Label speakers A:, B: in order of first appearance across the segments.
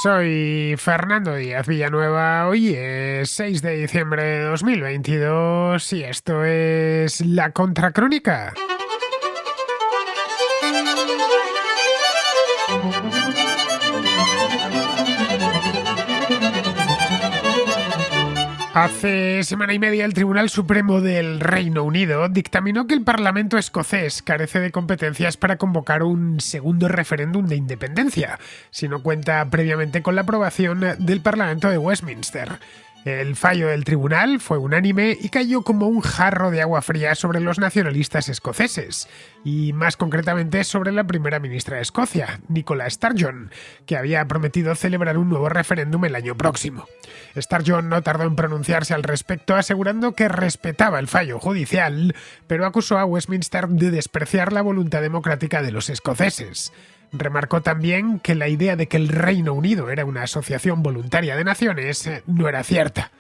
A: Soy Fernando Díaz Villanueva. Hoy es 6 de diciembre de 2022 y esto es La Contracrónica. Hace semana y media el Tribunal Supremo del Reino Unido dictaminó que el Parlamento escocés carece de competencias para convocar un segundo referéndum de independencia, si no cuenta previamente con la aprobación del Parlamento de Westminster. El fallo del tribunal fue unánime y cayó como un jarro de agua fría sobre los nacionalistas escoceses, y más concretamente sobre la primera ministra de Escocia, Nicola Sturgeon, que había prometido celebrar un nuevo referéndum el año próximo. Sturgeon no tardó en pronunciarse al respecto, asegurando que respetaba el fallo judicial, pero acusó a Westminster de despreciar la voluntad democrática de los escoceses. Remarcó también que la idea de que el Reino Unido era una asociación voluntaria de naciones no era cierta.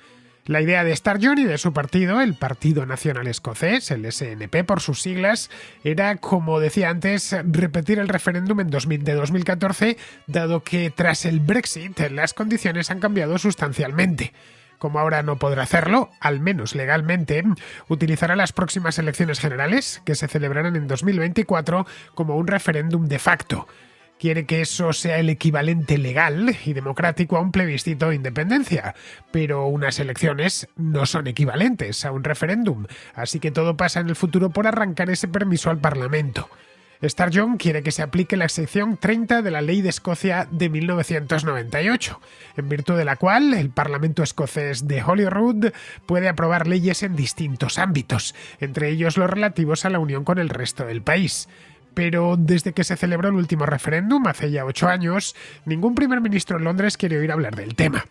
A: La idea de Sturgeon y de su partido, el Partido Nacional Escocés, el SNP por sus siglas, era, como decía antes, repetir el referéndum de 2014, dado que tras el Brexit las condiciones han cambiado sustancialmente. Como ahora no podrá hacerlo, al menos legalmente, utilizará las próximas elecciones generales, que se celebrarán en 2024, como un referéndum de facto. Quiere que eso sea el equivalente legal y democrático a un plebiscito de independencia, pero unas elecciones no son equivalentes a un referéndum, así que todo pasa en el futuro por arrancar ese permiso al Parlamento. Sturgeon quiere que se aplique la sección 30 de la Ley de Escocia de 1998, en virtud de la cual el Parlamento escocés de Holyrood puede aprobar leyes en distintos ámbitos, entre ellos los relativos a la unión con el resto del país. Pero desde que se celebró el último referéndum, hace ya 8 años, ningún primer ministro en Londres quiere oír hablar del tema.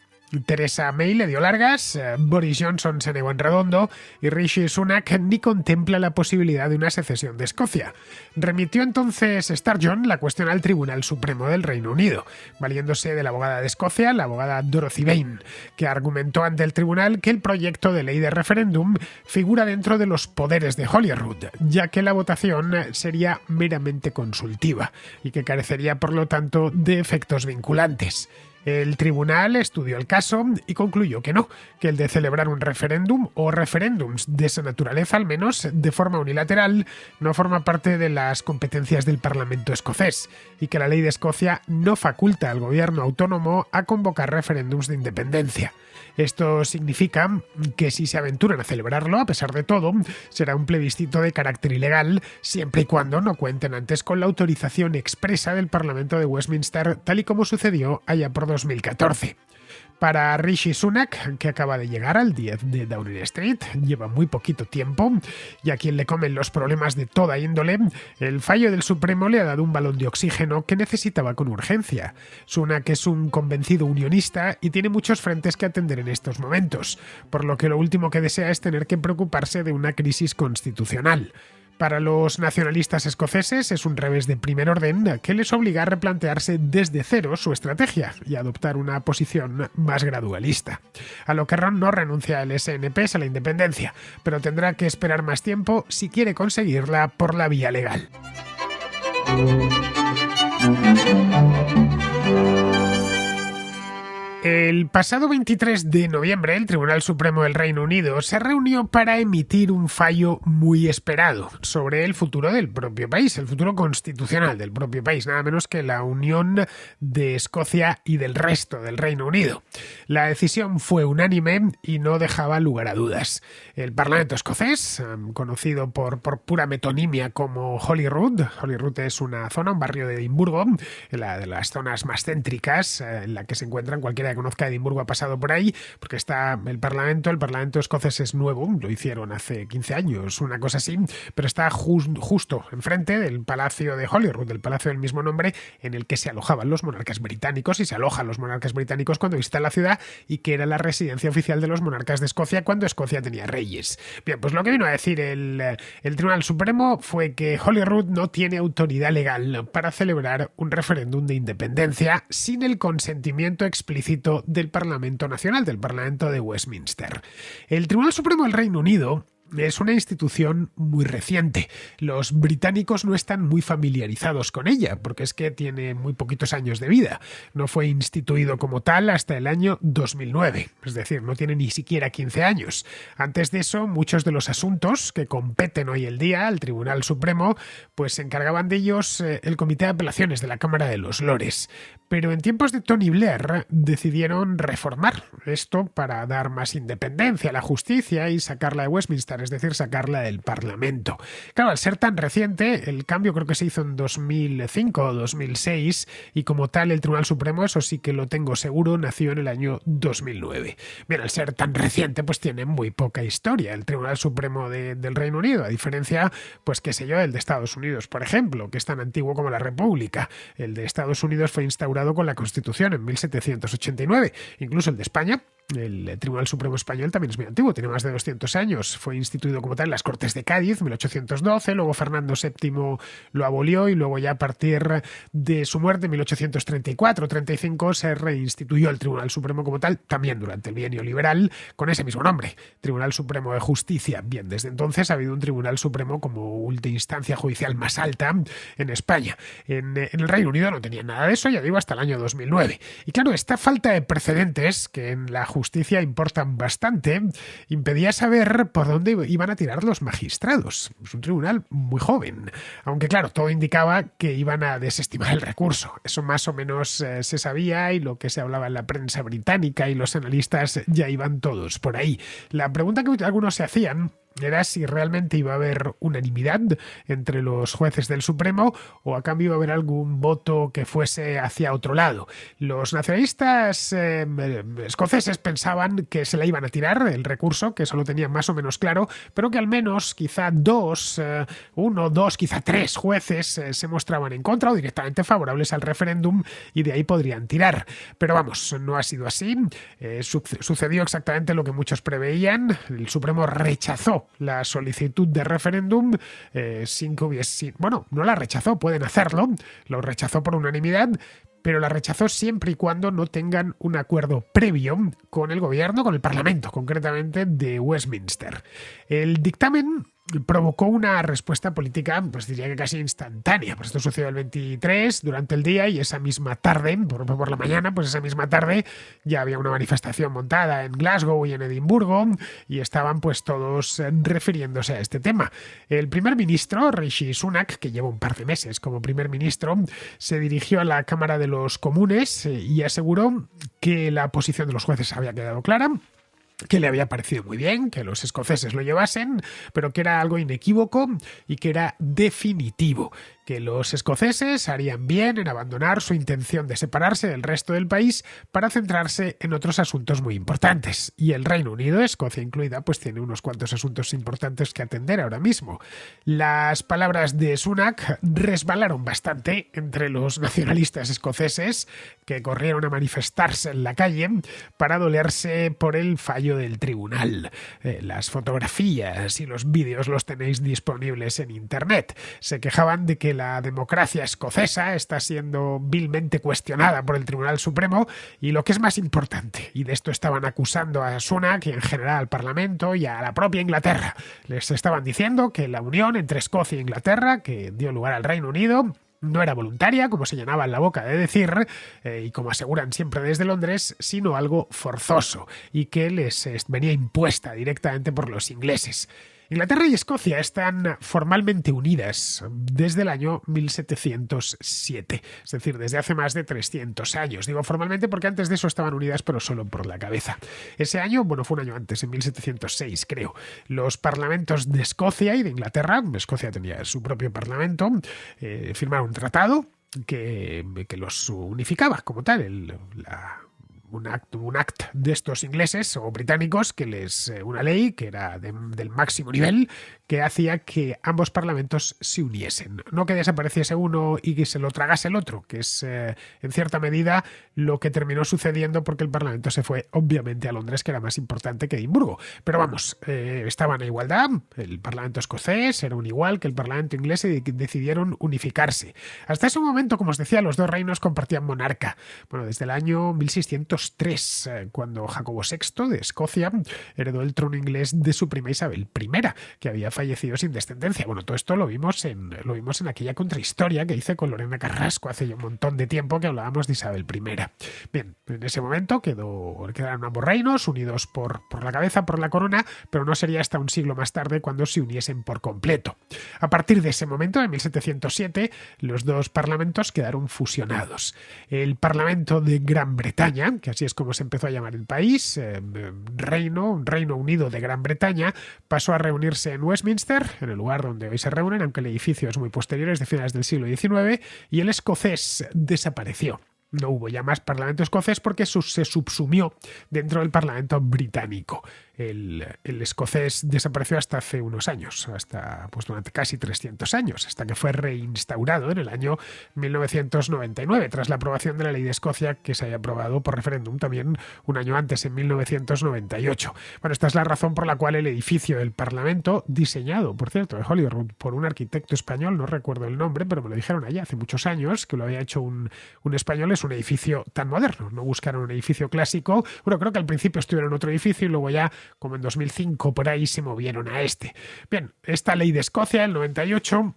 A: Theresa May le dio largas, Boris Johnson se negó en redondo y Rishi Sunak ni contempla la posibilidad de una secesión de Escocia. Remitió entonces Sturgeon la cuestión al Tribunal Supremo del Reino Unido, valiéndose de la abogada de Escocia, la abogada Dorothy Vane, que argumentó ante el tribunal que el proyecto de ley de referéndum figura dentro de los poderes de Holyrood, ya que la votación sería meramente consultiva y que carecería por lo tanto de efectos vinculantes. El tribunal estudió el caso y concluyó que no, que el de celebrar un referéndum o referéndums de esa naturaleza, al menos de forma unilateral, no forma parte de las competencias del Parlamento escocés y que la ley de Escocia no faculta al gobierno autónomo a convocar referéndums de independencia. Esto significa que si se aventuran a celebrarlo, a pesar de todo, será un plebiscito de carácter ilegal, siempre y cuando no cuenten antes con la autorización expresa del Parlamento de Westminster, tal y como sucedió allá por 2014. Para Rishi Sunak, que acaba de llegar al 10 de Downing Street, lleva muy poquito tiempo, y a quien le comen los problemas de toda índole, el fallo del Supremo le ha dado un balón de oxígeno que necesitaba con urgencia. Sunak es un convencido unionista y tiene muchos frentes que atender en estos momentos, por lo que lo último que desea es tener que preocuparse de una crisis constitucional. Para los nacionalistas escoceses es un revés de primer orden que les obliga a replantearse desde cero su estrategia y a adoptar una posición más gradualista. A lo que no renuncia el SNP es a la independencia, pero tendrá que esperar más tiempo si quiere conseguirla por la vía legal. El pasado 23 de noviembre, el Tribunal Supremo del Reino Unido se reunió para emitir un fallo muy esperado sobre el futuro del propio país, el futuro constitucional del propio país, nada menos que la unión de Escocia y del resto del Reino Unido. La decisión fue unánime y no dejaba lugar a dudas. El Parlamento escocés, conocido por pura metonimia como Holyrood es una zona, un barrio de Edimburgo, de las zonas más céntricas en la que se encuentran cualquiera que conozca Edimburgo ha pasado por ahí, porque está el Parlamento escocés es nuevo, lo hicieron hace 15 años, una cosa así, pero está justo enfrente del Palacio de Holyrood, del palacio del mismo nombre, en el que se alojaban los monarcas británicos y se alojan los monarcas británicos cuando visitan la ciudad y que era la residencia oficial de los monarcas de Escocia cuando Escocia tenía reyes. Bien, pues lo que vino a decir el Tribunal Supremo fue que Holyrood no tiene autoridad legal para celebrar un referéndum de independencia sin el consentimiento explícito del Parlamento Nacional, del Parlamento de Westminster. El Tribunal Supremo del Reino Unido Es una institución muy reciente. Los británicos no están muy familiarizados con ella, porque es que tiene muy poquitos años de vida. No fue instituido como tal hasta el año 2009, es decir, no tiene ni siquiera 15 años. Antes de eso, muchos de los asuntos que competen hoy el día al Tribunal Supremo, pues se encargaban de ellos el Comité de Apelaciones de la Cámara de los Lores. Pero en tiempos de Tony Blair decidieron reformar esto para dar más independencia a la justicia y sacarla de Westminster, es decir, sacarla del Parlamento. Claro, al ser tan reciente, el cambio creo que se hizo en 2005 o 2006 y como tal el Tribunal Supremo, eso sí que lo tengo seguro, nació en el año 2009. Bien, al ser tan reciente, pues tiene muy poca historia el Tribunal Supremo del Reino Unido, a diferencia, pues qué sé yo, el de Estados Unidos, por ejemplo, que es tan antiguo como la República. El de Estados Unidos fue instaurado con la Constitución en 1789. Incluso el de España, el Tribunal Supremo Español, también es muy antiguo, tiene más de 200 años. Fue instituido como tal en las Cortes de Cádiz, 1812, luego Fernando VII lo abolió y luego ya a partir de su muerte en 1834-35 se reinstituyó el Tribunal Supremo como tal, también durante el bienio liberal, con ese mismo nombre, Tribunal Supremo de Justicia. Bien, desde entonces ha habido un Tribunal Supremo como última instancia judicial más alta en España. En el Reino Unido no tenía nada de eso, ya digo, hasta el año 2009. Y claro, esta falta de precedentes, que en la justicia importan bastante, impedía saber por dónde iban a tirar los magistrados. Es un tribunal muy joven, aunque claro, todo indicaba que iban a desestimar el recurso. Eso más o menos se sabía y lo que se hablaba en la prensa británica y los analistas ya iban todos por ahí. La pregunta que algunos se hacían era si realmente iba a haber unanimidad entre los jueces del Supremo o a cambio iba a haber algún voto que fuese hacia otro lado. Los nacionalistas escoceses pensaban que se la iban a tirar el recurso, que eso lo tenían más o menos claro, pero que al menos quizá uno, dos, quizá tres jueces se mostraban en contra o directamente favorables al referéndum y de ahí podrían tirar. Pero vamos, no ha sido así. Sucedió exactamente lo que muchos preveían. El Supremo rechazó la solicitud de referéndum sin que hubiese... Bueno, no la rechazó, pueden hacerlo, lo rechazó por unanimidad, pero la rechazó siempre y cuando no tengan un acuerdo previo con el gobierno, con el Parlamento, concretamente de Westminster. El dictamen provocó una respuesta política, pues diría que casi instantánea. Pues esto sucedió el 23 durante el día y esa misma tarde, por la mañana, pues esa misma tarde ya había una manifestación montada en Glasgow y en Edimburgo y estaban pues todos refiriéndose a este tema. El primer ministro, Rishi Sunak, que lleva un par de meses como primer ministro, se dirigió a la Cámara de los Comunes y aseguró que la posición de los jueces había quedado clara, que le había parecido muy bien que los escoceses lo llevasen, pero que era algo inequívoco y que era definitivo, que los escoceses harían bien en abandonar su intención de separarse del resto del país para centrarse en otros asuntos muy importantes. Y el Reino Unido, Escocia incluida, pues tiene unos cuantos asuntos importantes que atender ahora mismo. Las palabras de Sunak resbalaron bastante entre los nacionalistas escoceses, que corrieron a manifestarse en la calle para dolerse por el fallo del tribunal. Las fotografías y los vídeos los tenéis disponibles en internet. Se quejaban de que la democracia escocesa está siendo vilmente cuestionada por el Tribunal Supremo y lo que es más importante, y de esto estaban acusando a Sunak y en general al Parlamento y a la propia Inglaterra. Les estaban diciendo que la unión entre Escocia e Inglaterra, que dio lugar al Reino Unido, no era voluntaria, como se llenaban la boca de decir, y como aseguran siempre desde Londres, sino algo forzoso y que les venía impuesta directamente por los ingleses. Inglaterra y Escocia están formalmente unidas desde el año 1707, es decir, desde hace más de 300 años. Digo formalmente porque antes de eso estaban unidas, pero solo por la cabeza. Ese año, bueno, fue un año antes, en 1706, creo. Los parlamentos de Escocia y de Inglaterra, Escocia tenía su propio parlamento, firmaron un tratado que los unificaba como tal, un acto de estos ingleses o británicos una ley que era del máximo nivel que hacía que ambos parlamentos se uniesen, no que desapareciese uno y que se lo tragase el otro, que es en cierta medida lo que terminó sucediendo porque el parlamento se fue obviamente a Londres, que era más importante que Edimburgo, pero vamos, estaban a igualdad, el parlamento escocés era un igual que el parlamento inglés y decidieron unificarse. Hasta ese momento, como os decía, los dos reinos compartían monarca, bueno, desde el año 1600 1503, cuando Jacobo VI de Escocia heredó el trono inglés de su prima Isabel I, que había fallecido sin descendencia. Bueno, todo esto lo vimos en aquella contrahistoria que hice con Lorena Carrasco hace ya un montón de tiempo, que hablábamos de Isabel I. Bien, en ese momento quedaron ambos reinos unidos por la cabeza, por la corona, pero no sería hasta un siglo más tarde cuando se uniesen por completo. A partir de ese momento, en 1707, los dos parlamentos quedaron fusionados. El Parlamento de Gran Bretaña, que así es como se empezó a llamar el país, Reino Unido de Gran Bretaña, pasó a reunirse en Westminster, en el lugar donde hoy se reúnen, aunque el edificio es muy posterior, es de finales del siglo XIX, y el escocés desapareció. No hubo ya más Parlamento escocés porque se subsumió dentro del Parlamento británico. El escocés desapareció hasta hace unos años, durante casi 300 años, hasta que fue reinstaurado en el año 1999, tras la aprobación de la ley de Escocia, que se había aprobado por referéndum también un año antes, en 1998. Bueno, esta es la razón por la cual el edificio del Parlamento, diseñado, por cierto, de Holyrood por un arquitecto español, no recuerdo el nombre, pero me lo dijeron allá hace muchos años, que lo había hecho un español, es un edificio tan moderno. No buscaron un edificio clásico. Bueno, creo que al principio estuvieron en otro edificio y luego ya, como en 2005, por ahí se movieron a este. Bien, esta ley de Escocia, el 98,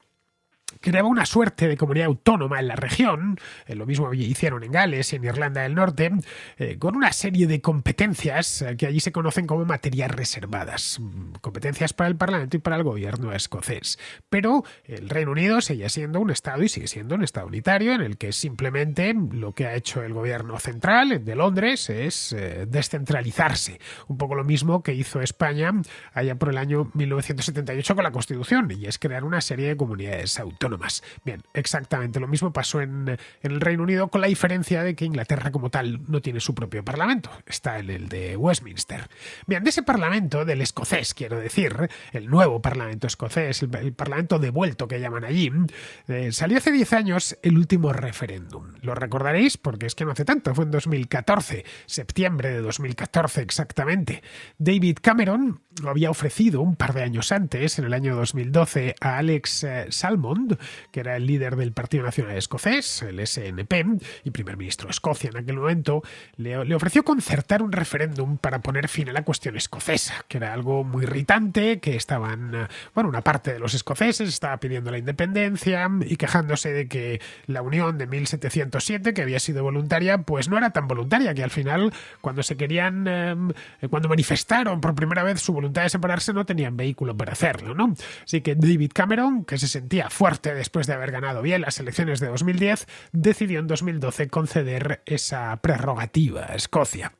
A: creaba una suerte de comunidad autónoma en la región, lo mismo hicieron en Gales y en Irlanda del Norte, con una serie de competencias que allí se conocen como materias reservadas, competencias para el Parlamento y para el gobierno escocés. Pero el Reino Unido seguía siendo un Estado y sigue siendo un Estado unitario, en el que simplemente lo que ha hecho el gobierno central, el de Londres, es descentralizarse. Un poco lo mismo que hizo España allá por el año 1978 con la Constitución, y es crear una serie de comunidades autónomas. Bien, exactamente lo mismo pasó en el Reino Unido, con la diferencia de que Inglaterra como tal no tiene su propio parlamento, está en el de Westminster. Bien, de ese parlamento, del escocés quiero decir, el nuevo parlamento escocés, el parlamento devuelto que llaman allí, salió hace 10 años el último referéndum. Lo recordaréis porque es que no hace tanto, fue en 2014, septiembre de 2014 exactamente. David Cameron lo había ofrecido un par de años antes, en el año 2012, a Alex Salmond, que era el líder del Partido Nacional Escocés, el SNP, y primer ministro de Escocia en aquel momento. Le ofreció concertar un referéndum para poner fin a la cuestión escocesa, que era algo muy irritante, que una parte de los escoceses estaba pidiendo la independencia y quejándose de que la unión de 1707, que había sido voluntaria, pues no era tan voluntaria, que al final, cuando manifestaron por primera vez su voluntad de separarse, no tenían vehículo para hacerlo, ¿no? Así que David Cameron, que se sentía fuerte después de haber ganado bien las elecciones de 2010, decidió en 2012 conceder esa prerrogativa a Escocia.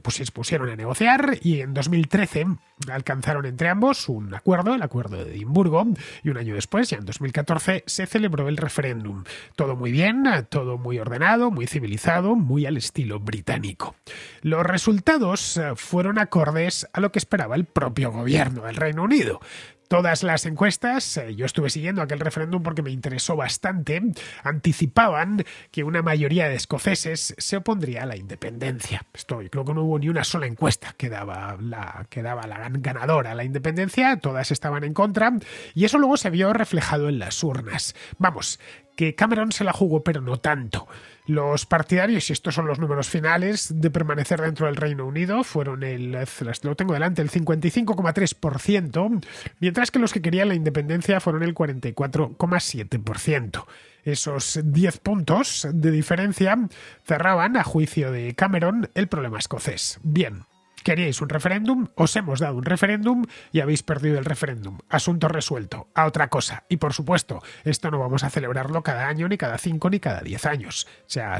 A: Pues se pusieron a negociar y en 2013 alcanzaron entre ambos un acuerdo, el Acuerdo de Edimburgo, y un año después, ya en 2014, se celebró el referéndum. Todo muy bien, todo muy ordenado, muy civilizado, muy al estilo británico. Los resultados fueron acordes a lo que esperaba el propio gobierno del Reino Unido. Todas las encuestas, yo estuve siguiendo aquel referéndum porque me interesó bastante, anticipaban que una mayoría de escoceses se opondría a la independencia. Creo que no hubo ni una sola encuesta que daba la ganadora a la independencia, todas estaban en contra, y eso luego se vio reflejado en las urnas. Vamos, que Cameron se la jugó, pero no tanto. Los partidarios, y estos son los números finales, de permanecer dentro del Reino Unido fueron lo tengo delante, el 55,3%, mientras que los que querían la independencia fueron el 44,7%. Esos 10 puntos de diferencia cerraban, a juicio de Cameron, el problema escocés. Bien. ¿Queríais un referéndum? Os hemos dado un referéndum y habéis perdido el referéndum. Asunto resuelto. A otra cosa. Y por supuesto, esto no vamos a celebrarlo cada año, ni cada 5, ni cada 10 años. Se ha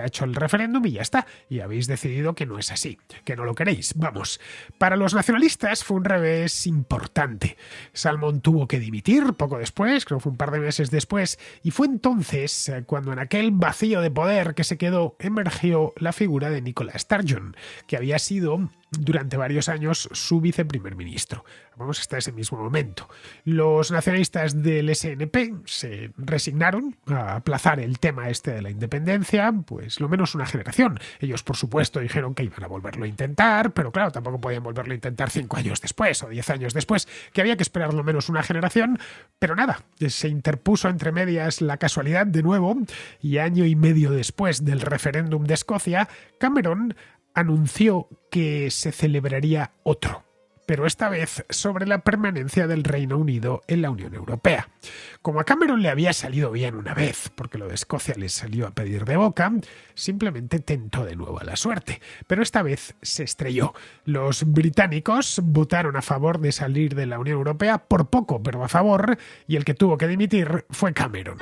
A: hecho el referéndum y ya está. Y habéis decidido que no es así, que no lo queréis. Vamos. Para los nacionalistas fue un revés importante. Salmond tuvo que dimitir poco después, creo que fue un par de meses después, y fue entonces cuando en aquel vacío de poder que se quedó emergió la figura de Nicola Sturgeon, que había sido sido durante varios años su viceprimer ministro. Vamos hasta ese mismo momento. Los nacionalistas del SNP se resignaron a aplazar el tema este de la independencia, pues lo menos una generación. Ellos, por supuesto, dijeron que iban a volverlo a intentar, pero claro, tampoco podían volverlo a intentar 5 años después o 10 años después, que había que esperar lo menos una generación, pero nada, se interpuso entre medias la casualidad de nuevo y año y medio después del referéndum de Escocia, Cameron anunció que se celebraría otro, pero esta vez sobre la permanencia del Reino Unido en la Unión Europea. Como a Cameron le había salido bien una vez, porque lo de Escocia le salió a pedir de boca, simplemente tentó de nuevo a la suerte, pero esta vez se estrelló. Los británicos votaron a favor de salir de la Unión Europea, por poco, pero a favor, y el que tuvo que dimitir fue Cameron.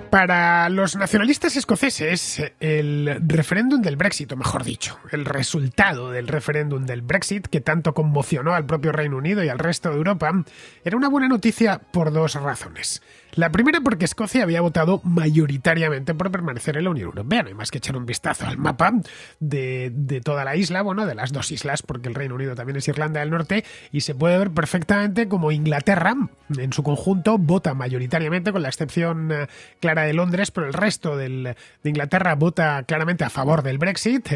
A: Para los nacionalistas escoceses, el referéndum del Brexit, o mejor dicho, el resultado del referéndum del Brexit, que tanto conmocionó al propio Reino Unido y al resto de Europa, era una buena noticia por dos razones. La primera porque Escocia había votado mayoritariamente por permanecer en la Unión Europea. No hay más que echar un vistazo al mapa de toda la isla, bueno, de las dos islas, porque el Reino Unido también es Irlanda del Norte, y se puede ver perfectamente como Inglaterra, en su conjunto, vota mayoritariamente, con la excepción clara de Londres, pero el resto de Inglaterra vota claramente a favor del Brexit.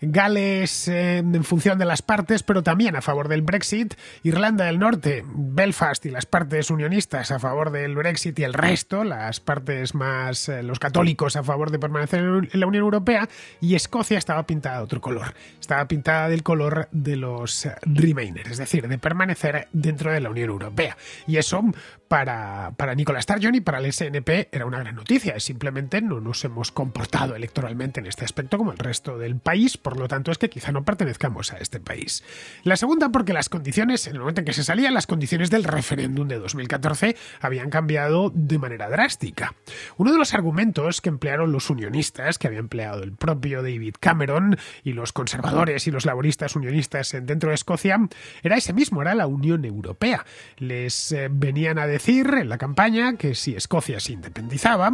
A: Gales en función de las partes, pero también a favor del Brexit. Irlanda del Norte, Belfast y las partes unionistas a favor del Brexit, y el resto, las partes más, los católicos a favor de permanecer en la Unión Europea, y Escocia estaba pintada de otro color. Estaba pintada del color de los Remainers, es decir, de permanecer dentro de la Unión Europea. Y eso, para Nicola Sturgeon y para el SNP, era una gran noticia. Simplemente no nos hemos comportado electoralmente en este aspecto como el resto del país, por lo tanto es que quizá no pertenezcamos a este país. La segunda, porque las condiciones, en el momento en que se salía, las condiciones del referéndum de 2014 habían cambiado de manera drástica. Uno de los argumentos que emplearon los unionistas, que había empleado el propio David Cameron y los conservadores y los laboristas unionistas dentro de Escocia, era ese mismo, era la Unión Europea. Les venían a decir en la campaña que si Escocia se independizaba,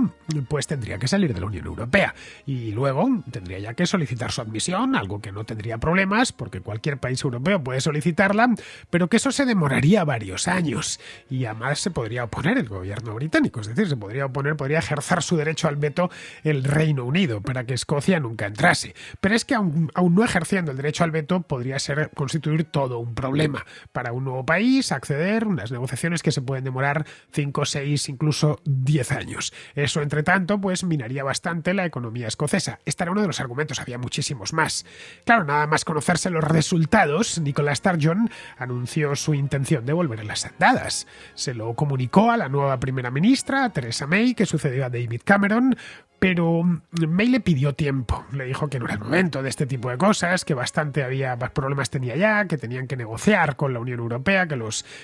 A: pues tendría que salir de la Unión Europea y luego tendría ya que solicitar su admisión, algo que no tendría problemas porque cualquier país europeo puede solicitarla, pero que eso se demoraría varios años y además se podría oponer el gobierno británico, es decir, se podría oponer, podría ejercer su derecho al veto el Reino Unido para que Escocia nunca entrase. Pero es que aún no ejerciendo el derecho al veto podría constituir todo un problema para un nuevo país acceder, unas negociaciones que se pueden demorar 5, 6, incluso 10 años. Eso, entre tanto, pues minaría bastante la economía escocesa. Este era uno de los argumentos, había muchísimos más. Claro, nada más conocerse los resultados, Nicola Sturgeon anunció su intención de volver a las andadas. Se lo comunicó a la nueva primera ministra, Theresa May, que sucedió a David Cameron, pero May le pidió tiempo. Le dijo que no era el momento de este tipo de cosas, que bastante problemas tenía ya, que tenían que negociar con la Unión Europea, que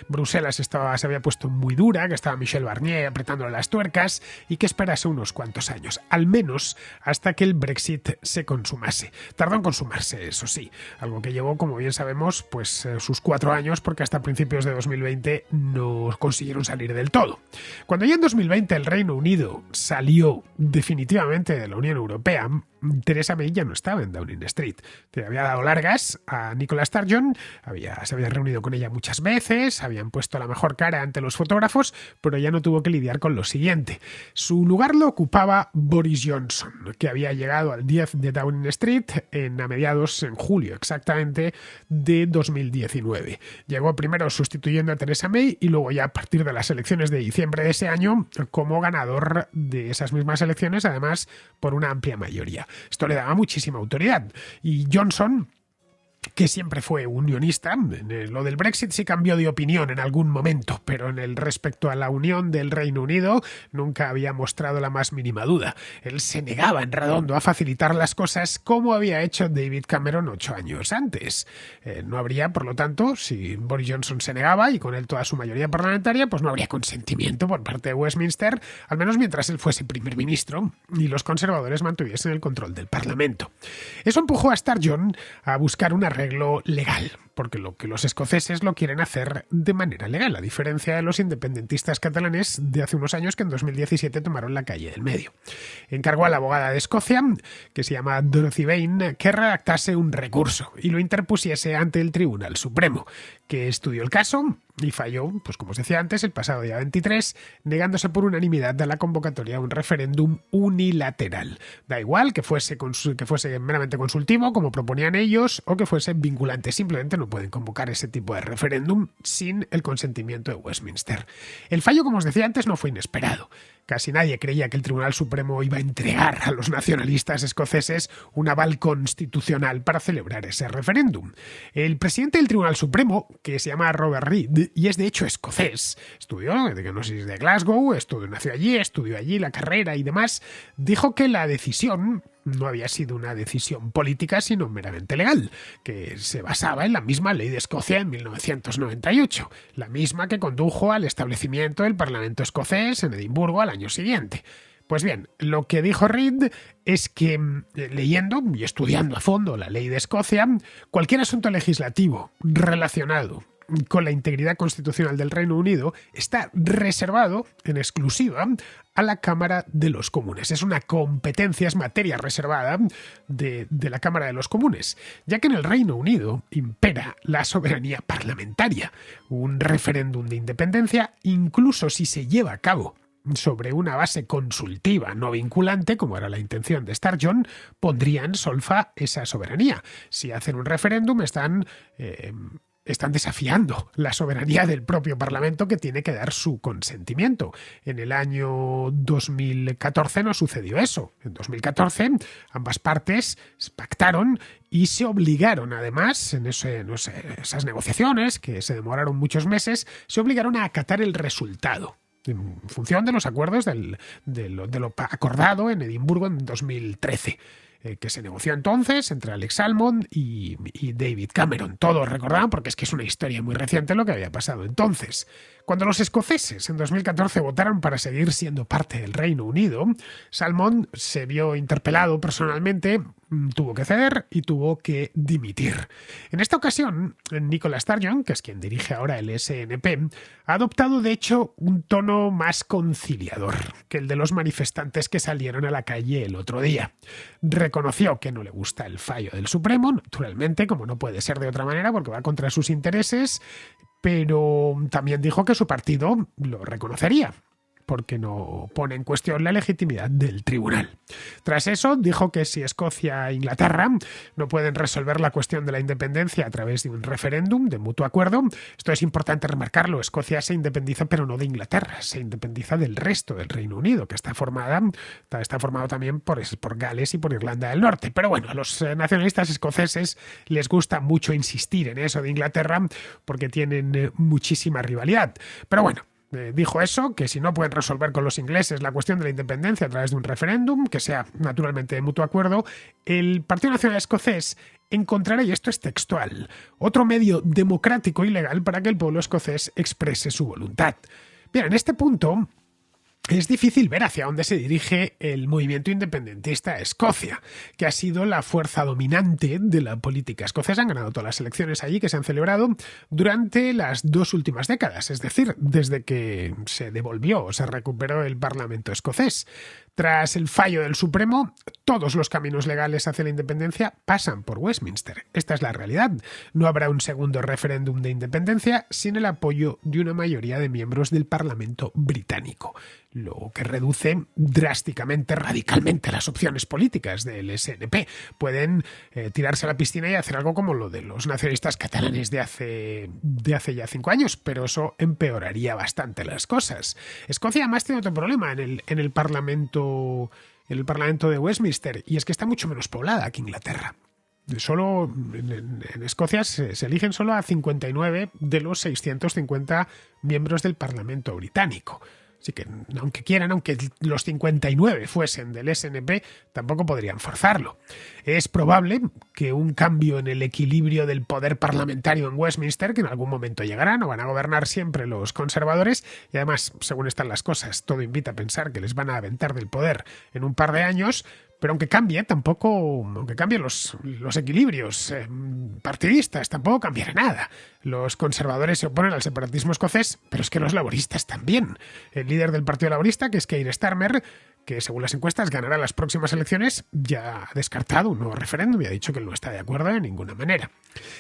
A: Bruselas se había puesto muy dura, que estaba Michel Barnier apretándole las tuercas y que esperase unos cuantos años, al menos hasta que el Brexit se consumase. Tardó en consumarse, eso sí, algo que llevó, como bien sabemos, pues sus 4 años, porque hasta principios de 2020 no consiguieron salir del todo. Cuando ya en 2020 el Reino Unido salió definitivamente de la Unión Europea, Theresa May ya no estaba en Downing Street. Te había dado largas a Nicola Sturgeon, se había reunido con ella muchas veces, habían puesto la mejor cara ante los fotógrafos, pero ya no tuvo que lidiar con lo siguiente. Su lugar lo ocupaba Boris Johnson, que había llegado al 10 de Downing Street en julio exactamente, de 2019. Llegó primero sustituyendo a Theresa May y luego ya a partir de las elecciones de diciembre de ese año como ganador de esas mismas elecciones, además por una amplia mayoría. Esto le daba muchísima autoridad. Y Johnson, que siempre fue unionista, en lo del Brexit sí cambió de opinión en algún momento, pero en el respecto a la unión del Reino Unido nunca había mostrado la más mínima duda. Él se negaba en redondo a facilitar las cosas como había hecho David Cameron 8 años antes. No habría, por lo tanto, si Boris Johnson se negaba y con él toda su mayoría parlamentaria, pues no habría consentimiento por parte de Westminster, al menos mientras él fuese primer ministro y los conservadores mantuviesen el control del Parlamento. Eso empujó a Sturgeon a buscar una arreglo legal. porque lo que los escoceses lo quieren hacer de manera legal, a diferencia de los independentistas catalanes de hace unos años que en 2017 tomaron la calle del medio. Encargó a la abogada de Escocia, que se llama Dorothy Bain, que redactase un recurso y lo interpusiese ante el Tribunal Supremo, que estudió el caso y falló, pues como os decía antes, el pasado día 23, negándose por unanimidad a la convocatoria a un referéndum unilateral. Da igual que fuese meramente consultivo, como proponían ellos, o que fuese vinculante. Simplemente no pueden convocar ese tipo de referéndum sin el consentimiento de Westminster. El fallo, como os decía antes, no fue inesperado. Casi nadie creía que el Tribunal Supremo iba a entregar a los nacionalistas escoceses un aval constitucional para celebrar ese referéndum. El presidente del Tribunal Supremo, que se llama Robert Reid, y es de hecho escocés, estudió, no sé si de Glasgow, nació allí, estudió allí la carrera y demás, dijo que la decisión no había sido una decisión política, sino meramente legal, que se basaba en la misma ley de Escocia en 1998, la misma que condujo al establecimiento del Parlamento escocés en Edimburgo al año siguiente. Pues bien, lo que dijo Reid es que, leyendo y estudiando a fondo la ley de Escocia, cualquier asunto legislativo relacionado con la integridad constitucional del Reino Unido está reservado en exclusiva a la Cámara de los Comunes. Es una competencia, es materia reservada de la Cámara de los Comunes, ya que en el Reino Unido impera la soberanía parlamentaria. Un referéndum de independencia, incluso si se lleva a cabo sobre una base consultiva no vinculante, como era la intención de Sturgeon, pondría en solfa esa soberanía. Si hacen un referéndum están desafiando la soberanía del propio Parlamento, que tiene que dar su consentimiento. En el año 2014 no sucedió eso. En 2014 ambas partes pactaron y se obligaron, además, en esas negociaciones, que se demoraron muchos meses, se obligaron a acatar el resultado, en función de los acuerdos de lo acordado en Edimburgo en 2013. Que se negoció entonces entre Alex Salmond y David Cameron. Todos recordaban, porque es que es una historia muy reciente lo que había pasado entonces. Cuando los escoceses en 2014 votaron para seguir siendo parte del Reino Unido, Salmond se vio interpelado personalmente, tuvo que ceder y tuvo que dimitir. En esta ocasión, Nicola Sturgeon, que es quien dirige ahora el SNP, ha adoptado de hecho un tono más conciliador que el de los manifestantes que salieron a la calle el otro día. Reconoció que no le gusta el fallo del Supremo, naturalmente, como no puede ser de otra manera, porque va contra sus intereses, pero también dijo que su partido lo reconocería, porque no pone en cuestión la legitimidad del tribunal. Tras eso, dijo que si Escocia e Inglaterra no pueden resolver la cuestión de la independencia a través de un referéndum de mutuo acuerdo, esto es importante remarcarlo, Escocia se independiza pero no de Inglaterra, se independiza del resto del Reino Unido, que está formado también por Gales y por Irlanda del Norte. Pero bueno, a los nacionalistas escoceses les gusta mucho insistir en eso de Inglaterra porque tienen muchísima rivalidad. Pero bueno, dijo eso, que si no pueden resolver con los ingleses la cuestión de la independencia a través de un referéndum, que sea naturalmente de mutuo acuerdo, el Partido Nacional Escocés encontrará, y esto es textual, otro medio democrático y legal para que el pueblo escocés exprese su voluntad. Bien, en este punto es difícil ver hacia dónde se dirige el movimiento independentista Escocia, que ha sido la fuerza dominante de la política escocesa. Han ganado todas las elecciones allí que se han celebrado durante las 2 últimas décadas, es decir, desde que se devolvió o se recuperó el Parlamento escocés. Tras el fallo del Supremo, todos los caminos legales hacia la independencia pasan por Westminster. Esta es la realidad. No habrá un segundo referéndum de independencia sin el apoyo de una mayoría de miembros del Parlamento británico, lo que reduce drásticamente, radicalmente las opciones políticas del SNP. Pueden tirarse a la piscina y hacer algo como lo de los nacionalistas catalanes de hace ya 5 años, pero eso empeoraría bastante las cosas. Escocia además tiene otro problema en el Parlamento de Westminster, y es que está mucho menos poblada que Inglaterra. Solo en Escocia se eligen solo a 59 de los 650 miembros del Parlamento británico. Así que, aunque los 59 fuesen del SNP, tampoco podrían forzarlo. Es probable que un cambio en el equilibrio del poder parlamentario en Westminster, que en algún momento llegará, no van a gobernar siempre los conservadores, y además, según están las cosas, todo invita a pensar que les van a aventar del poder en un par de años, Pero aunque cambie, aunque cambien los equilibrios partidistas, tampoco cambiará nada. Los conservadores se oponen al separatismo escocés, pero es que los laboristas también. El líder del Partido Laborista, que es Keir Starmer, que según las encuestas ganará las próximas elecciones, ya ha descartado un nuevo referéndum y ha dicho que él no está de acuerdo de ninguna manera.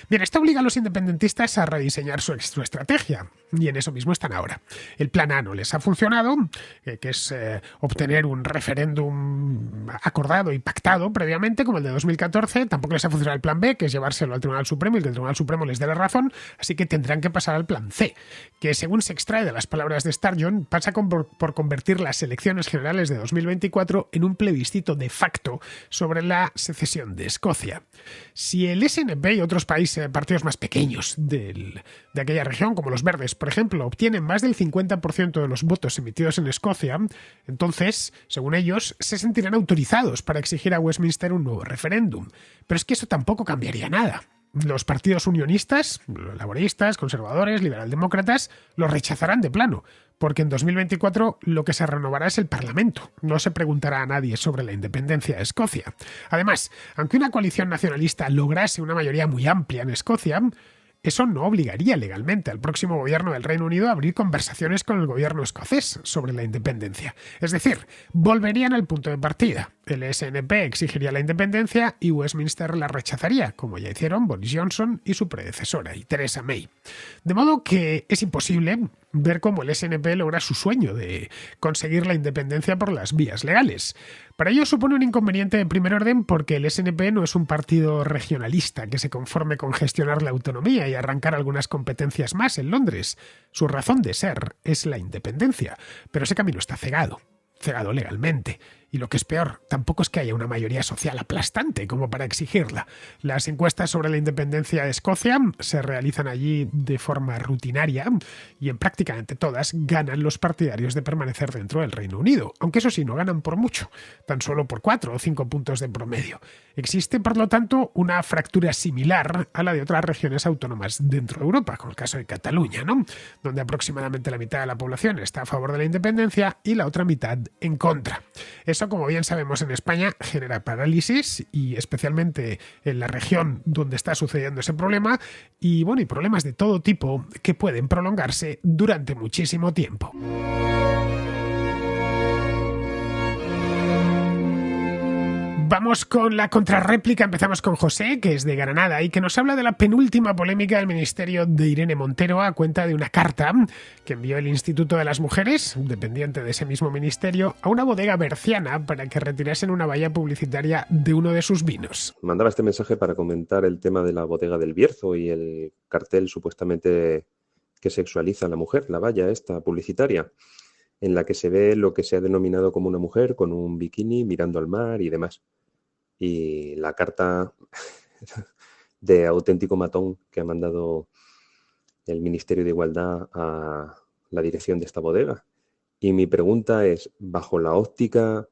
A: Bien, esto obliga a los independentistas a rediseñar su estrategia, y en eso mismo están ahora. El plan A no les ha funcionado, que es obtener un referéndum acordado y pactado previamente, como el de 2014. Tampoco les ha funcionado el plan B, que es llevárselo al Tribunal Supremo y que el Tribunal Supremo les dé la razón, así que tendrán que pasar al plan C, que según se extrae de las palabras de Sturgeon, pasa por convertir las elecciones generales de 2024 en un plebiscito de facto sobre la secesión de Escocia. Si el SNP y otros partidos más pequeños de aquella región, como los Verdes, por ejemplo, obtienen más del 50% de los votos emitidos en Escocia, entonces, según ellos, se sentirán autorizados para exigir a Westminster un nuevo referéndum. Pero es que eso tampoco cambiaría nada. Los partidos unionistas, laboristas, conservadores, liberaldemócratas, los rechazarán de plano, porque en 2024 lo que se renovará es el Parlamento. No se preguntará a nadie sobre la independencia de Escocia. Además, aunque una coalición nacionalista lograse una mayoría muy amplia en Escocia, eso no obligaría legalmente al próximo gobierno del Reino Unido a abrir conversaciones con el gobierno escocés sobre la independencia. Es decir, volverían al punto de partida. El SNP exigiría la independencia y Westminster la rechazaría, como ya hicieron Boris Johnson y su predecesora, y Theresa May. De modo que es imposible ver cómo el SNP logra su sueño de conseguir la independencia por las vías legales. Para ello supone un inconveniente de primer orden porque el SNP no es un partido regionalista que se conforme con gestionar la autonomía y arrancar algunas competencias más en Londres. Su razón de ser es la independencia, pero ese camino está cegado legalmente. Y lo que es peor, tampoco es que haya una mayoría social aplastante como para exigirla. Las encuestas sobre la independencia de Escocia se realizan allí de forma rutinaria y en prácticamente todas ganan los partidarios de permanecer dentro del Reino Unido, aunque eso sí, no ganan por mucho, tan solo por 4 o 5 puntos de promedio. Existe, por lo tanto, una fractura similar a la de otras regiones autónomas dentro de Europa, como el caso de Cataluña, ¿no? Donde aproximadamente la mitad de la población está a favor de la independencia y la otra mitad en contra. Eso, como bien sabemos en España, genera parálisis y especialmente en la región donde está sucediendo ese problema y problemas de todo tipo que pueden prolongarse durante muchísimo tiempo. Vamos con la contrarréplica. Empezamos con José, que es de Granada y que nos habla de la penúltima polémica del ministerio de Irene Montero a cuenta de una carta que envió el Instituto de las Mujeres, dependiente de ese mismo ministerio, a una bodega berciana para que retirasen una valla publicitaria de uno de sus vinos.
B: Mandaba este mensaje para comentar el tema de la bodega del Bierzo y el cartel supuestamente que sexualiza a la mujer, la valla esta publicitaria, en la que se ve lo que se ha denominado como una mujer con un bikini mirando al mar y demás. Y la carta de auténtico matón que ha mandado el Ministerio de Igualdad a la dirección de esta bodega. Y mi pregunta es, bajo la óptica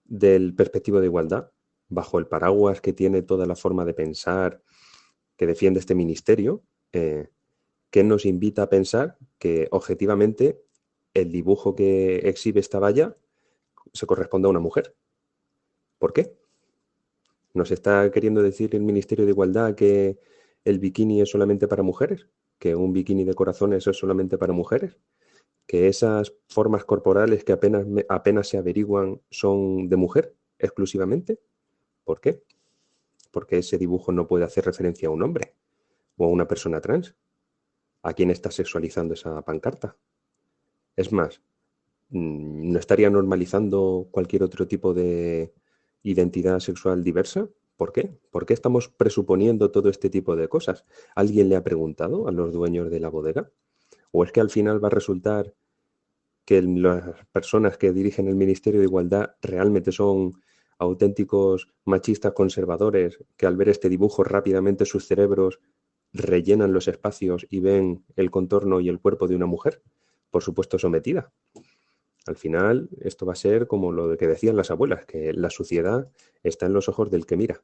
B: del perspectivo de igualdad, bajo el paraguas que tiene toda la forma de pensar que defiende este ministerio, ¿qué nos invita a pensar que objetivamente el dibujo que exhibe esta valla se corresponde a una mujer? ¿Por qué? ¿Nos está queriendo decir el Ministerio de Igualdad que el bikini es solamente para mujeres? ¿Que un bikini de corazones es solamente para mujeres? ¿Que esas formas corporales que apenas se averiguan son de mujer exclusivamente? ¿Por qué? Porque ese dibujo no puede hacer referencia a un hombre o a una persona trans. ¿A quién está sexualizando esa pancarta? Es más, ¿no estaría normalizando cualquier otro tipo de identidad sexual diversa? ¿Por qué? ¿Por qué estamos presuponiendo todo este tipo de cosas? ¿Alguien le ha preguntado a los dueños de la bodega? ¿O es que al final va a resultar que las personas que dirigen el Ministerio de Igualdad realmente son auténticos machistas conservadores que al ver este dibujo rápidamente sus cerebros rellenan los espacios y ven el contorno y el cuerpo de una mujer, por supuesto sometida? Al final, esto va a ser como lo que decían las abuelas, que la suciedad está en los ojos del que mira.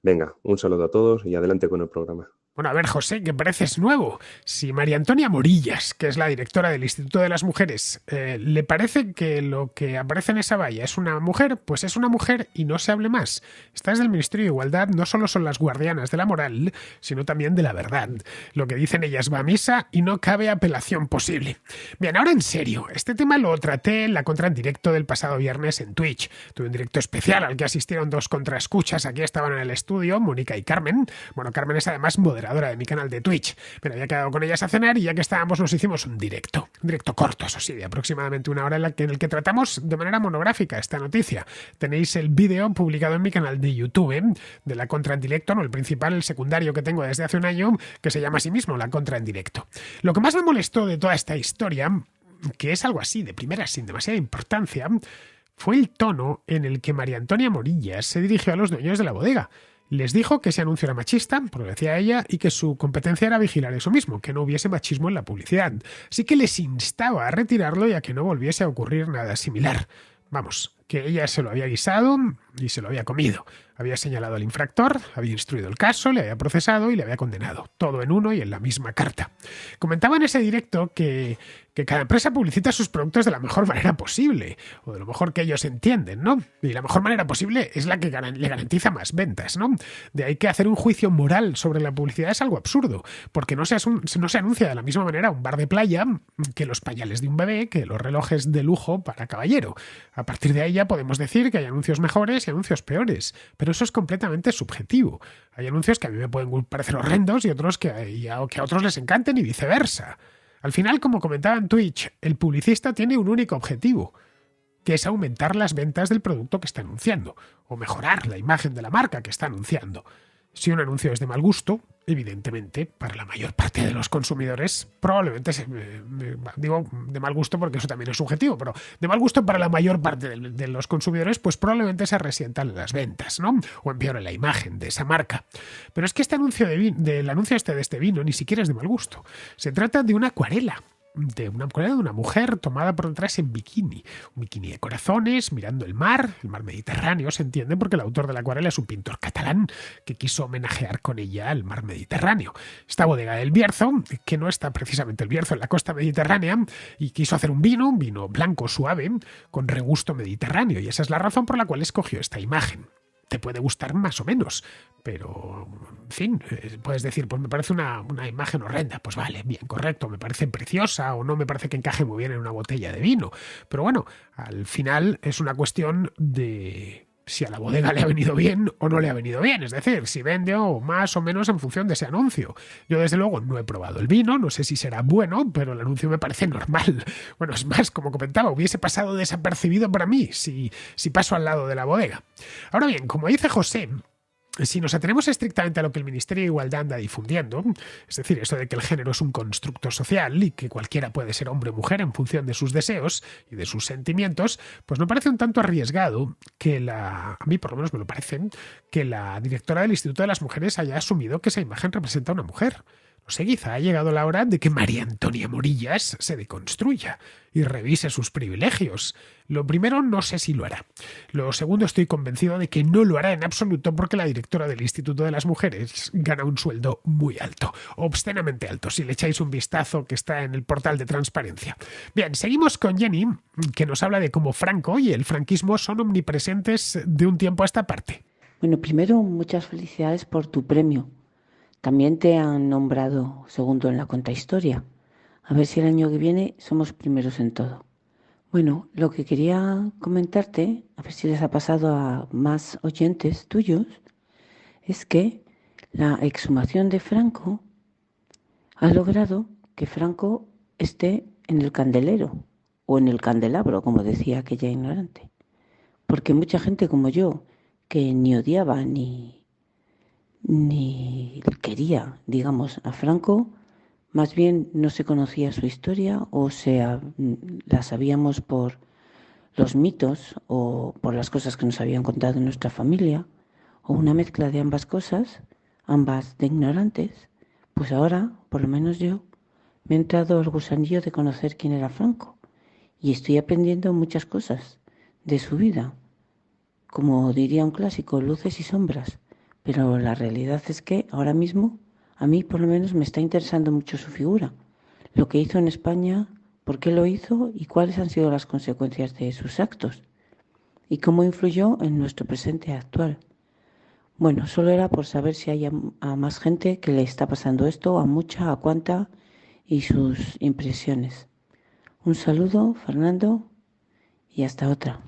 B: Venga, un saludo a todos y adelante con el programa.
A: Bueno, a ver, José, que pareces nuevo. Si María Antonia Morillas, que es la directora del Instituto de las Mujeres, le parece que lo que aparece en esa valla es una mujer, pues es una mujer y no se hable más. Estas del Ministerio de Igualdad no solo son las guardianas de la moral, sino también de la verdad. Lo que dicen ellas va a misa y no cabe apelación posible. Bien, ahora en serio, este tema lo traté en la contra en directo del pasado viernes en Twitch. Tuve un directo especial al que asistieron dos contraescuchas. Aquí estaban en el estudio, Mónica y Carmen. Bueno, Carmen es además moderadora de mi canal de Twitch. Pero había quedado con ellas a cenar y ya que estábamos nos hicimos un directo. Un directo corto, eso sí, de aproximadamente una hora en el que tratamos de manera monográfica esta noticia. Tenéis el vídeo publicado en mi canal de YouTube, de la contra en directo, no el principal, el secundario que tengo desde hace un año, que se llama a sí mismo la contra en directo. Lo que más me molestó de toda esta historia, que es algo así de primera sin demasiada importancia, fue el tono en el que María Antonia Morillas se dirigió a los dueños de la bodega. Les dijo que ese anuncio era machista, porque lo decía ella, y que su competencia era vigilar eso mismo, que no hubiese machismo en la publicidad. Así que les instaba a retirarlo y a que no volviese a ocurrir nada similar. Vamos, que ella se lo había guisado y se lo había comido. Había señalado al infractor, había instruido el caso, le había procesado y le había condenado. Todo en uno y en la misma carta. Comentaba en ese directo que cada empresa publicita sus productos de la mejor manera posible, o de lo mejor que ellos entienden, ¿no? Y la mejor manera posible es la que le garantiza más ventas, ¿no? De ahí que hacer un juicio moral sobre la publicidad es algo absurdo, porque no se anuncia de la misma manera un bar de playa que los pañales de un bebé, que los relojes de lujo para caballero. A partir de ahí ya podemos decir que hay anuncios mejores y anuncios peores, pero eso es completamente subjetivo. Hay anuncios que a mí me pueden parecer horrendos y otros que a otros les encanten y viceversa. Al final, como comentaba en Twitch, el publicista tiene un único objetivo, que es aumentar las ventas del producto que está anunciando, o mejorar la imagen de la marca que está anunciando. Si un anuncio es de mal gusto, evidentemente, para la mayor parte de los consumidores, probablemente, digo de mal gusto porque eso también es subjetivo, pero de mal gusto para la mayor parte de los consumidores, pues probablemente se resientan las ventas, ¿no? O empeore la imagen de esa marca. Pero es que este anuncio del anuncio de este vino ni siquiera es de mal gusto. Se trata de una acuarela. De una mujer tomada por detrás en bikini. Un bikini de corazones, mirando el mar Mediterráneo, se entiende, porque el autor de la acuarela es un pintor catalán que quiso homenajear con ella al mar Mediterráneo. Esta bodega del Bierzo, que no está precisamente el Bierzo en la costa mediterránea, y quiso hacer un vino blanco suave, con regusto mediterráneo, y esa es la razón por la cual escogió esta imagen. Te puede gustar más o menos, pero, en fin, puedes decir, pues me parece una imagen horrenda. Pues vale, bien, correcto, me parece preciosa o no me parece que encaje muy bien en una botella de vino. Pero bueno, al final es una cuestión de si a la bodega le ha venido bien o no le ha venido bien. Es decir, si vende o más o menos en función de ese anuncio. Yo desde luego no he probado el vino, no sé si será bueno, pero el anuncio me parece normal. Bueno, es más, como comentaba, hubiese pasado desapercibido para mí si paso al lado de la bodega. Ahora bien, como dice José, si nos atenemos estrictamente a lo que el Ministerio de Igualdad anda difundiendo, es decir, eso de que el género es un constructo social y que cualquiera puede ser hombre o mujer en función de sus deseos y de sus sentimientos, pues me parece un tanto arriesgado que a mí por lo menos me lo parece, que la directora del Instituto de las Mujeres haya asumido que esa imagen representa a una mujer. No sé, quizá ha llegado la hora de que María Antonia Morillas se deconstruya y revise sus privilegios. Lo primero, no sé si lo hará. Lo segundo, estoy convencido de que no lo hará en absoluto porque la directora del Instituto de las Mujeres gana un sueldo muy alto, obscenamente alto, si le echáis un vistazo que está en el portal de transparencia. Bien, seguimos con Jenny, que nos habla de cómo Franco y el franquismo son omnipresentes de un tiempo a esta parte.
C: Bueno, primero, muchas felicidades por tu premio. También te han nombrado segundo en la contrahistoria. A ver si el año que viene somos primeros en todo. Bueno, lo que quería comentarte, a ver si les ha pasado a más oyentes tuyos, es que la exhumación de Franco ha logrado que Franco esté en el candelero o en el candelabro, como decía aquella ignorante. Porque mucha gente como yo, que ni odiaba ni quería, digamos, a Franco, más bien no se conocía su historia o la sabíamos por los mitos o por las cosas que nos habían contado en nuestra familia, o una mezcla de ambas cosas, ambas de ignorantes. Pues ahora, por lo menos yo, me ha entrado el gusanillo de conocer quién era Franco y estoy aprendiendo muchas cosas de su vida, como diría un clásico, luces y sombras. Pero la realidad es que ahora mismo A mí, por lo menos, me está interesando mucho su figura, lo que hizo en España, por qué lo hizo y cuáles han sido las consecuencias de sus actos y cómo influyó en nuestro presente actual. Bueno, solo era por saber si hay a más gente que le está pasando esto, a mucha, a cuánta, y sus impresiones. Un saludo, Fernando, y hasta otra.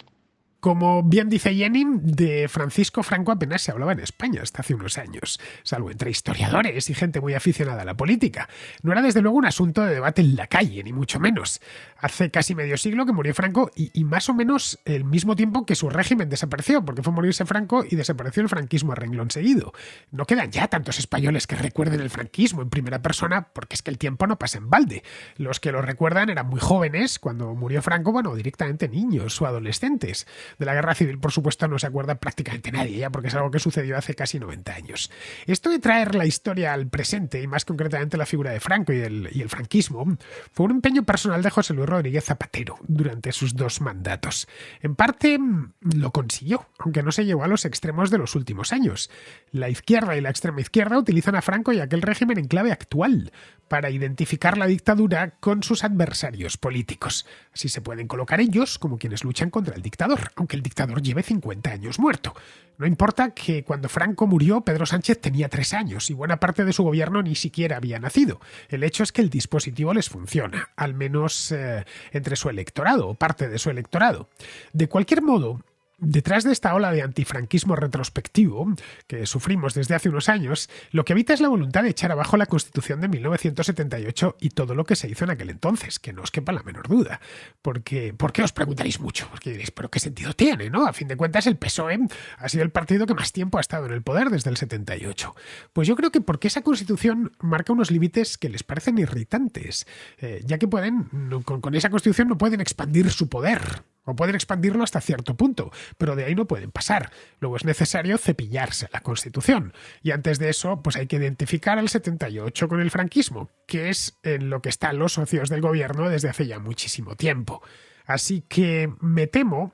A: Como bien dice Jenny, de Francisco Franco apenas se hablaba en España hasta hace unos años, salvo entre historiadores y gente muy aficionada a la política. No era desde luego un asunto de debate en la calle, ni mucho menos. Hace casi medio siglo que murió Franco y más o menos el mismo tiempo que su régimen desapareció, porque fue morirse Franco y desapareció el franquismo a renglón seguido. No quedan ya tantos españoles que recuerden el franquismo en primera persona, porque es que el tiempo no pasa en balde. Los que lo recuerdan eran muy jóvenes cuando murió Franco, bueno, directamente niños o adolescentes. De la Guerra Civil, por supuesto, no se acuerda prácticamente nadie, ya porque es algo que sucedió hace casi 90 años. Esto de traer la historia al presente, y más concretamente la figura de Franco y el franquismo, fue un empeño personal de José Luis Rodríguez Zapatero durante sus 2 mandatos. En parte lo consiguió, aunque no se llevó a los extremos de los últimos años. La izquierda y la extrema izquierda utilizan a Franco y aquel régimen en clave actual para identificar la dictadura con sus adversarios políticos. Así se pueden colocar ellos como quienes luchan contra el dictador, aunque el dictador lleve 50 años muerto. No importa que cuando Franco murió, Pedro Sánchez tenía 3 años y buena parte de su gobierno ni siquiera había nacido. El hecho es que el dispositivo les funciona, al menos entre su electorado o parte de su electorado. De cualquier modo, detrás de esta ola de antifranquismo retrospectivo que sufrimos desde hace unos años, lo que habita es la voluntad de echar abajo la Constitución de 1978 y todo lo que se hizo en aquel entonces, que no os quepa la menor duda. ¿Por qué os preguntaréis mucho? Porque diréis, ¿pero qué sentido tiene, no? A fin de cuentas, el PSOE ha sido el partido que más tiempo ha estado en el poder desde el 78. Pues yo creo que porque esa Constitución marca unos límites que les parecen irritantes, ya que con esa Constitución no pueden expandir su poder, o pueden expandirlo hasta cierto punto, pero de ahí no pueden pasar. Luego es necesario cepillarse la Constitución. Y antes de eso, pues hay que identificar al 78 con el franquismo, que es en lo que están los socios del gobierno desde hace ya muchísimo tiempo. Así que me temo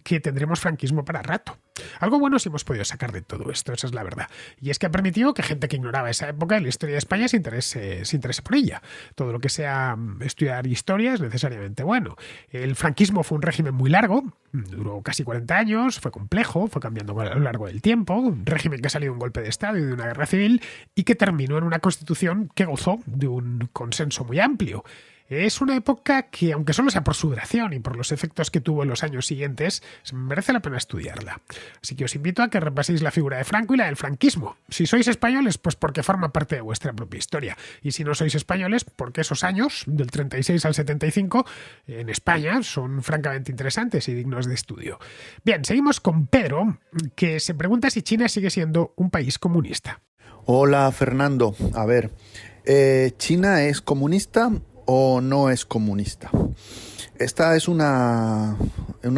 A: que tendremos franquismo para rato. Algo bueno sí hemos podido sacar de todo esto, esa es la verdad. Y es que ha permitido que gente que ignoraba esa época de la historia de España se interese por ella. Todo lo que sea estudiar historia es necesariamente bueno. El franquismo fue un régimen muy largo, duró casi 40 años, fue complejo, fue cambiando a lo largo del tiempo, un régimen que salió de un golpe de Estado y de una guerra civil y que terminó en una constitución que gozó de un consenso muy amplio. Es una época que, aunque solo sea por su duración y por los efectos que tuvo en los años siguientes, merece la pena estudiarla. Así que os invito a que repaséis la figura de Franco y la del franquismo. Si sois españoles, pues porque forma parte de vuestra propia historia. Y si no sois españoles, porque esos años, del 36 al 75, en España, son francamente interesantes y dignos de estudio. Bien, seguimos con Pedro, que se pregunta si China sigue siendo un país comunista.
D: Hola, Fernando. A ver, ¿China es comunista o no es comunista? Esta es una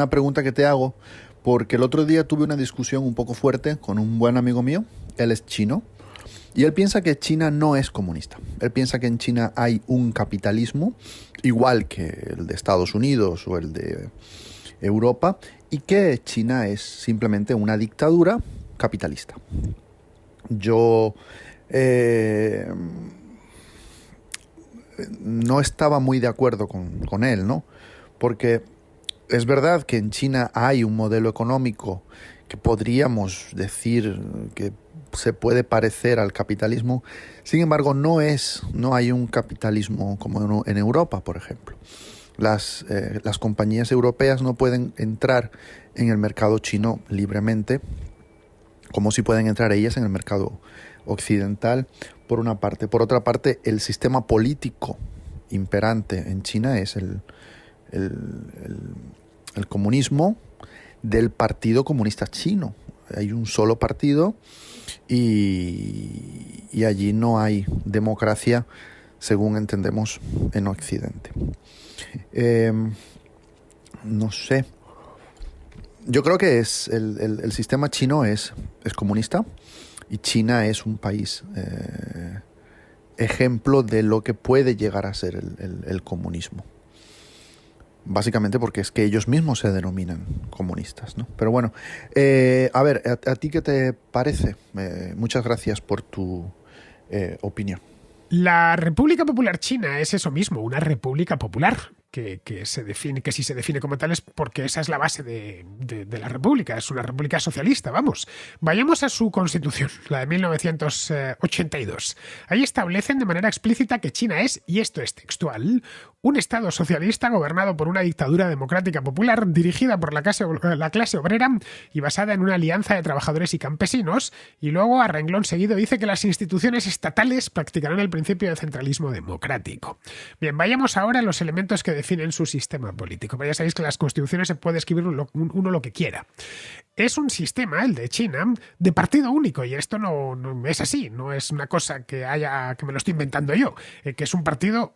D: pregunta que te hago porque el otro día tuve una discusión un poco fuerte con un buen amigo mío. Él es chino y él piensa que China no es comunista. Él piensa que en China hay un capitalismo igual que el de Estados Unidos o el de Europa y que China es simplemente una dictadura capitalista. Yo no estaba muy de acuerdo con él, ¿no? Porque es verdad que en China hay un modelo económico que podríamos decir que se puede parecer al capitalismo, sin embargo no hay un capitalismo como en Europa, por ejemplo. Las compañías europeas no pueden entrar en el mercado chino libremente, como si pueden entrar ellas en el mercado occidental, por una parte. Por otra parte, el sistema político imperante en China es el comunismo del Partido Comunista Chino. Hay un solo partido y allí no hay democracia según entendemos en Occidente. No sé. Yo creo que el sistema chino es comunista y China es un país ejemplo de lo que puede llegar a ser el comunismo. Básicamente porque es que ellos mismos se denominan comunistas, ¿no? Pero bueno, a ver, ¿a ti qué te parece? Muchas gracias por tu opinión.
A: La República Popular China es eso mismo, una república popular. Que si se define como tal es porque esa es la base de la república, es una república socialista, vamos. Vayamos a su constitución, la de 1982. Ahí establecen de manera explícita que China es, y esto es textual, un estado socialista gobernado por una dictadura democrática popular dirigida por la clase obrera y basada en una alianza de trabajadores y campesinos, y luego a renglón seguido dice que las instituciones estatales practicarán el principio de centralismo democrático. Bien, vayamos ahora a los elementos que definen su sistema político. Pero ya sabéis que en las constituciones se puede escribir uno lo que quiera. Es un sistema, el de China, de partido único, y esto no es así, no es una cosa que me lo estoy inventando yo, que es un partido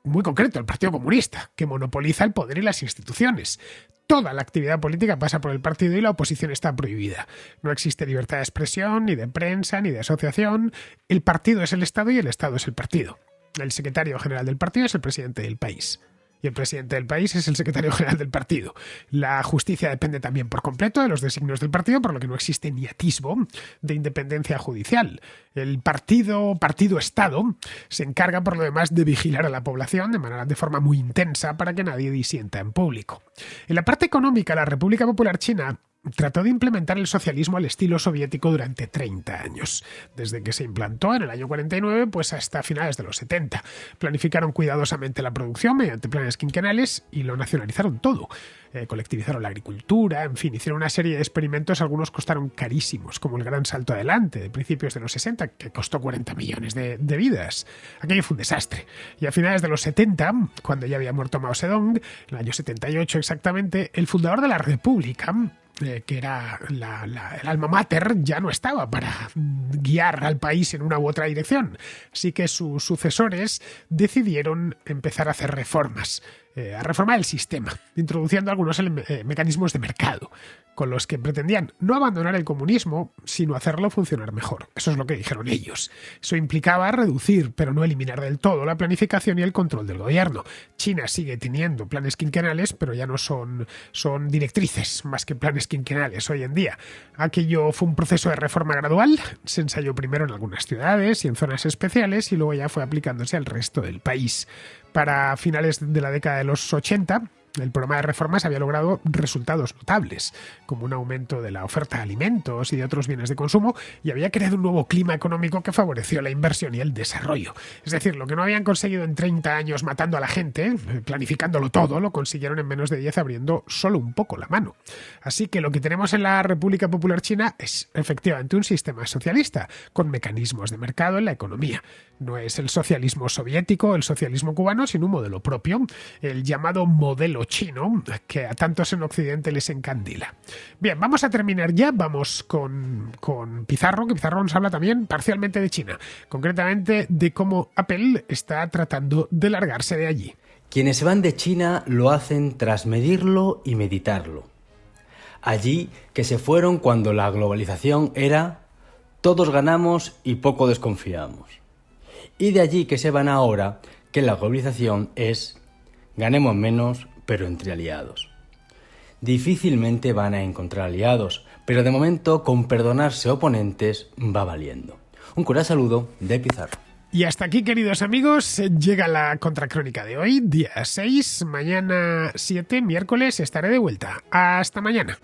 A: muy concreto, el Partido Comunista, que monopoliza el poder y las instituciones. Toda la actividad política pasa por el partido y la oposición está prohibida. No existe libertad de expresión, ni de prensa, ni de asociación. El partido es el Estado y el Estado es el partido. El secretario general del partido es el presidente del país. Y el presidente del país es el secretario general del partido. La justicia depende también por completo de los designios del partido, por lo que no existe ni atisbo de independencia judicial. El partido-Estado se encarga por lo demás de vigilar a la población de forma muy intensa para que nadie disienta en público. En la parte económica, la República Popular China trató de implementar el socialismo al estilo soviético durante 30 años, desde que se implantó en el año 49 pues hasta finales de los 70. Planificaron cuidadosamente la producción mediante planes quinquenales y lo nacionalizaron todo. Colectivizaron la agricultura, en fin, hicieron una serie de experimentos, algunos costaron carísimos, como el Gran Salto Adelante de principios de los 60, que costó 40 millones de vidas. Aquello fue un desastre. Y a finales de los 70, cuando ya había muerto Mao Zedong, en el año 78 exactamente, el fundador de la República, que era el alma mater, ya no estaba para guiar al país en una u otra dirección. Así que sus sucesores decidieron empezar a hacer reformas, a reformar el sistema, introduciendo algunos mecanismos de mercado, con los que pretendían no abandonar el comunismo, sino hacerlo funcionar mejor. Eso es lo que dijeron ellos. Eso implicaba reducir, pero no eliminar del todo, la planificación y el control del gobierno. China sigue teniendo planes quinquenales, pero ya no son directrices más que planes quinquenales hoy en día. Aquello fue un proceso de reforma gradual. Se ensayó primero en algunas ciudades y en zonas especiales y luego ya fue aplicándose al resto del país. Para finales de la década de los 80, el programa de reformas había logrado resultados notables, como un aumento de la oferta de alimentos y de otros bienes de consumo, y había creado un nuevo clima económico que favoreció la inversión y el desarrollo. Es decir, lo que no habían conseguido en 30 años matando a la gente, planificándolo todo, lo consiguieron en menos de 10 abriendo solo un poco la mano. Así que lo que tenemos en la República Popular China es efectivamente un sistema socialista, con mecanismos de mercado en la economía. No es el socialismo soviético, el socialismo cubano, sino un modelo propio, el llamado modelo chino, que a tantos en Occidente les encandila. Bien, vamos a terminar ya, vamos con Pizarro, que Pizarro nos habla también parcialmente de China, concretamente de cómo Apple está tratando de largarse de allí.
E: Quienes se van de China lo hacen tras medirlo y meditarlo. Allí que se fueron cuando la globalización era todos ganamos y poco desconfiamos. Y de allí que se van ahora que la globalización es ganemos menos pero entre aliados. Difícilmente van a encontrar aliados, pero de momento con perdonarse oponentes va valiendo. Un cordial saludo de Pizarro.
A: Y hasta aquí, queridos amigos, llega la contracrónica de hoy, día 6, mañana 7, miércoles, estaré de vuelta. Hasta mañana.